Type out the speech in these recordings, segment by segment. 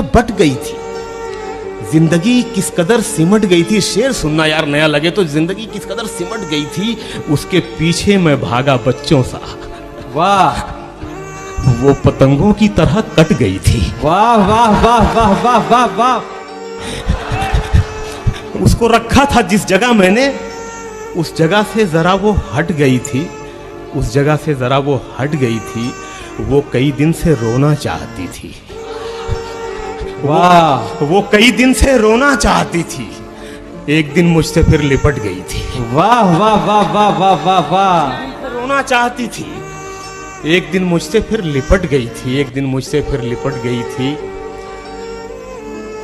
में बट गई थी। जिंदगी किस कदर सिमट गई थी। शेर सुनना यार नया लगे तो, जिंदगी किस कदर सिमट गई थी, उसके पीछे मैं भागा बच्चों सा। वाह, वो पतंगों की तरह कट गई थी। वाह वाह वाह वाह वाह वाह वाह। उसको रखा था जिस जगह मैंने, उस जगह से जरा वो हट गई थी, उस जगह से जरा वो हट गई थी। वो कई दिन से रोना चाहती थी। वाह, वो कई दिन से रोना चाहती थी, एक दिन मुझसे फिर लिपट गई थी। वाह वाह वाह वाह वाह वाह वाह। रोना चाहती थी, एक दिन मुझसे फिर लिपट गई थी, एक दिन मुझसे फिर लिपट गई थी।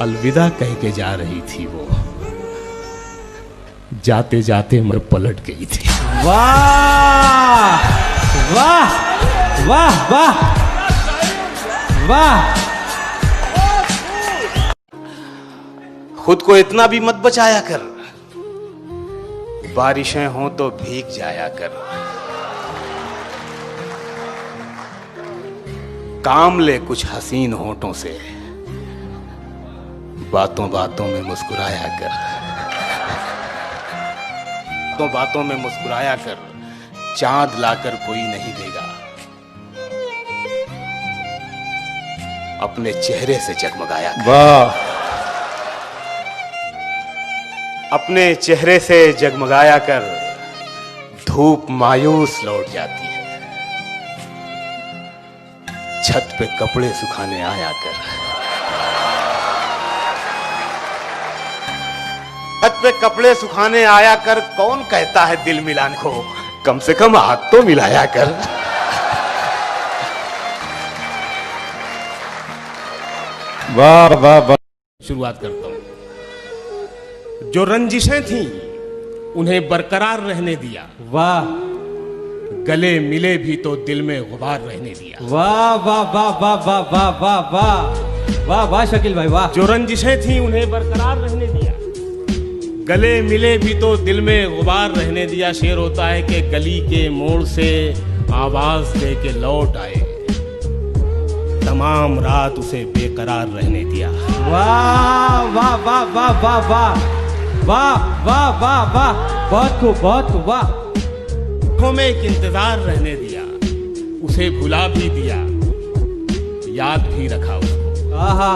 अलविदा कह के जा रही थी वो, जाते जाते मैं पलट गई थी। वाह वाह वाह वाह वाह। खुद को इतना भी मत बचाया कर, बारिशें हों तो भीग जाया कर। काम ले कुछ हसीन होठों से, बातों बातों में मुस्कुराया कर। बातों बातों में मुस्कुराया कर, चांद लाकर कोई नहीं देगा, अपने चेहरे से जगमगाया कर। वाह, अपने चेहरे से जगमगाया कर, धूप मायूस लौट जाती है। छत पे कपड़े सुखाने आया कर, छत पे कपड़े सुखाने आया कर। कौन कहता है दिल मिलाने को, कम से कम हाथ तो मिलाया कर। वाह वाह वाह। शुरुआत करता हूं। जो रंजिशें थीं उन्हें बरकरार रहने दिया, वाह, गले मिले भी तो दिल में गुबार रहने दिया। वाह वाह वाह वाह वाह वाह वाह वाह वाह वाह शकील भाई वाह। जो रंजिशें थीं उन्हें बरकरार रहने दिया, गले मिले भी तो दिल में गुबार रहने दिया। शेर होता है कि गली के मोड़ से आवाज दे के लौट आए, तमाम रात उसे बेकरार रहने दिया। वाह वाह वाह वाह वाह वाह वाह वाह वाह वाह। बहुत खूब, बहुत खूब, वाह। आंखों में एक इंतजार रहने दिया, उसे भुला भी दिया, याद भी रखा उसको। आहा,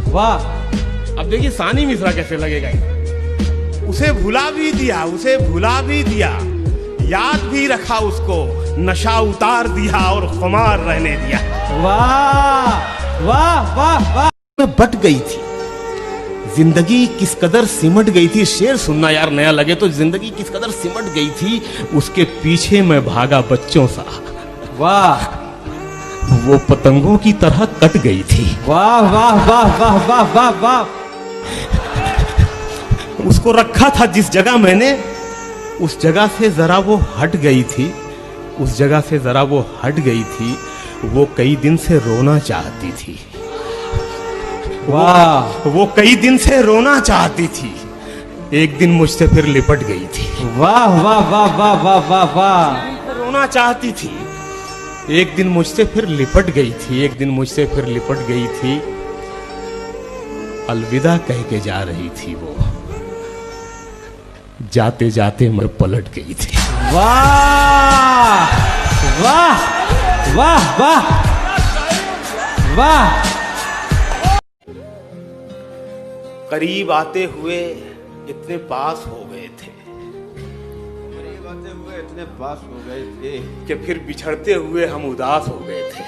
वाह। अब देखिए सानी मिश्रा कैसे लगेगा। उसे भुला भी दिया, उसे भुला भी दिया, याद भी रखा उसको, नशा उतार दिया और खुमार रहने दिया। वाह वाह वाह वाह। में बट गई थी, जिंदगी किस कदर सिमट गई थी। शेर सुनना यार नया लगे तो, जिंदगी किस कदर सिमट गई थी, उसके पीछे मैं भागा बच्चों सा। वाह, वो पतंगों की तरह कट गई थी। वाह वाह वाह वाह वाह वाह वाह। उसको रखा था जिस जगह मैंने, उस जगह से जरा वो हट गई थी, उस जगह से जरा वो हट गई थी। वो कई दिन से रोना चाहती थी। वाह, वो कई दिन से रोना चाहती थी, एक दिन मुझसे फिर लिपट गई थी। वाह वाह वाह वाह वाह वाह वाह। रोना चाहती थी, एक दिन मुझसे फिर लिपट गई थी, एक दिन मुझसे फिर लिपट गई थी। अलविदा कह के जा रही थी वो, जाते जाते मैं पलट गई थी। वाह वाह वाह वाह वाह। करीब आते हुए इतने पास हो गए थे, करीब आते हुए इतने पास हो गए थे कि फिर बिछड़ते हुए हम उदास हो गए थे।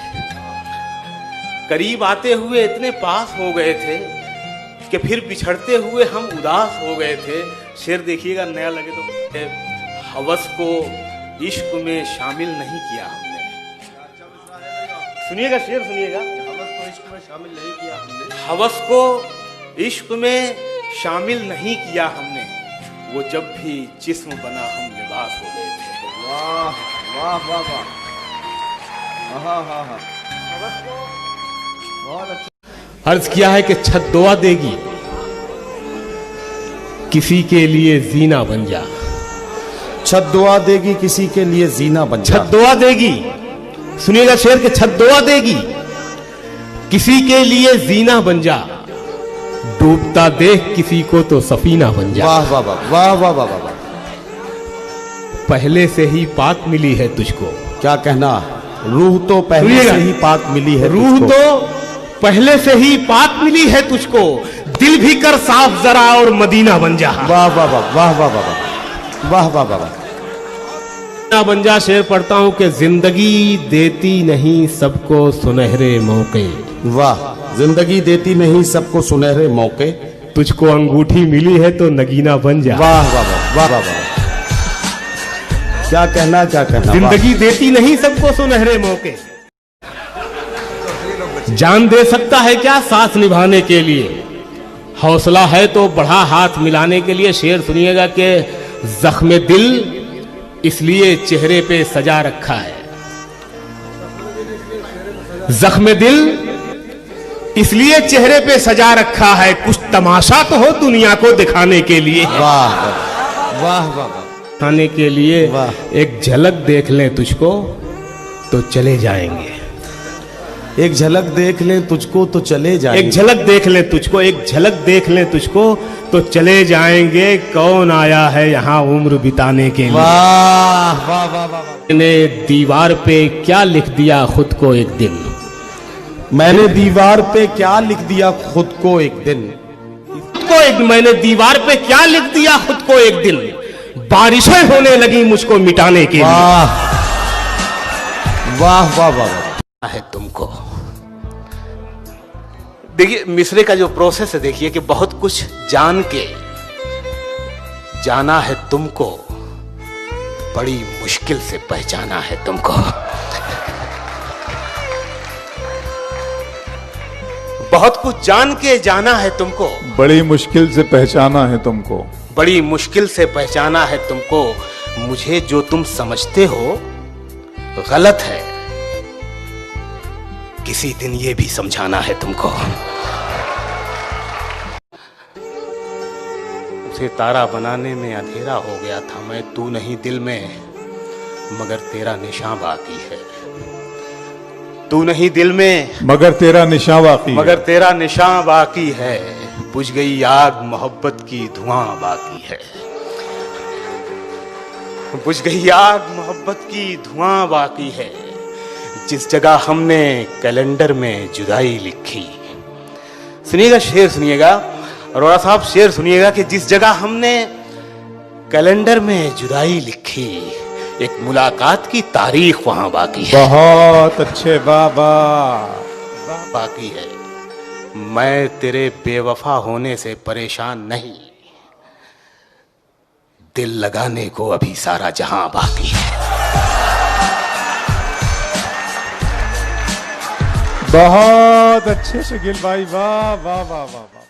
करीब आते हुए इतने पास हो गए थे कि फिर बिछड़ते हुए हम उदास हो गए थे। शेर देखिएगा नया लगे तो, हवस को इश्क में शामिल नहीं किया हमने। सुनिएगा शेर, सुनिएगा। हवस को इश्क में शामिल नहीं किया हमने, हवस को इश्क में शामिल नहीं किया हमने, वो जब भी जिस्म बना हम लिबास हो गए थे। वाह वाह वाह वाह। हाँ हाँ हाँ, बहुत अच्छा। अर्ज किया है कि छत दुआ देगी, किसी के लिए जीना बन जा। छत दुआ देगी, किसी के लिए जीना बन जा। छत दुआ देगी, सुनिएगा शेर के, छत दुआ देगी किसी के लिए जीना बन जा, डूबता देख किसी को तो सफीना बन जा। वाह वाह वाह वाह वाह वाह वाह वाह। पहले से ही पाक मिली है तुझको। क्या कहना, रूह तो पहले सुनिएगा। से ही पाक मिली है रूह तुझको। तो पहले से ही पाक मिली है तुझको, दिल भी कर साफ जरा और मदीना बन जा। वाह वाह वाह वाह वाह वाह वाह वाह वाह वाह। मदीना बन जा शेर पढ़ता हूं कि जिंदगी देती नहीं सबको सुनहरे मौके, वाह, जिंदगी देती नहीं सबको सुनहरे मौके। तुझको अंगूठी मिली है तो नगीना बन जा। वाह वाह वाह वाह वाह वाह। क्या कहना, क्या कहना। जिंदगी देती नहीं सबको सुनहरे मौके, जान दे सकता है क्या साथ निभाने के लिए, हौसला है तो बढ़ा हाथ मिलाने के लिए। शेर सुनिएगा कि जख्म दिल इसलिए चेहरे पे सजा रखा है, जख्म दिल इसलिए चेहरे पे सजा रखा है, कुछ तमाशा तो हो दुनिया को दिखाने के लिए। वाह वाह वाह वाह वाह। दिखाने के लिए वाह। एक झलक देख लें तुझको तो चले जाएंगे, एक झलक देख लें तुझको तो चले जाएंगे। एक झलक देख लें तुझको, एक झलक देख लें तुझको तो चले जाएंगे। कौन आया है यहाँ उम्र बिताने के लिए। वाह वाह वाह वाह। मैंने दीवार पे क्या लिख दिया खुद को एक दिन, मैंने दीवार पे क्या लिख दिया खुद को एक दिन। मैंने दीवार पे क्या लिख दिया खुद को एक दिन, बारिशें होने लगी मुझको मिटाने के लिए। वाह वाह वाह वाह। है तुमको। देखिए मिसरे का जो प्रोसेस है, देखिए कि बहुत कुछ जान के जाना है तुमको, बड़ी मुश्किल से पहचाना है तुमको। बहुत कुछ जान के जाना है तुमको, बड़ी मुश्किल से पहचाना है तुमको, बड़ी मुश्किल से पहचाना है तुमको। मुझे जो तुम समझते हो गलत है, किसी दिन ये भी समझाना है तुमको। उसे तारा बनाने में अंधेरा हो गया था मैं, तू नहीं दिल में मगर तेरा निशान बाकी है। तू नहीं दिल में मगर तेरा निशान बाकी है। मगर तेरा निशान बाकी है, बुझ गई आग मोहब्बत की धुआं बाकी है। बुझ गई आग मोहब्बत की धुआं बाकी है, जिस जगह हमने कैलेंडर में जुदाई लिखी। सुनिएगा शेर, सुनिएगा अरोड़ा साहब, शेर सुनिएगा कि जिस जगह हमने कैलेंडर में जुदाई लिखी, एक मुलाकात की तारीख वहां बाकी है। बहुत अच्छे बाबा। बाकी है। मैं तेरे बेवफा होने से परेशान नहीं, दिल लगाने को अभी सारा जहां बाकी है। बहुत अच्छे शकील भाई, वाह वाह वाह वाह वाह।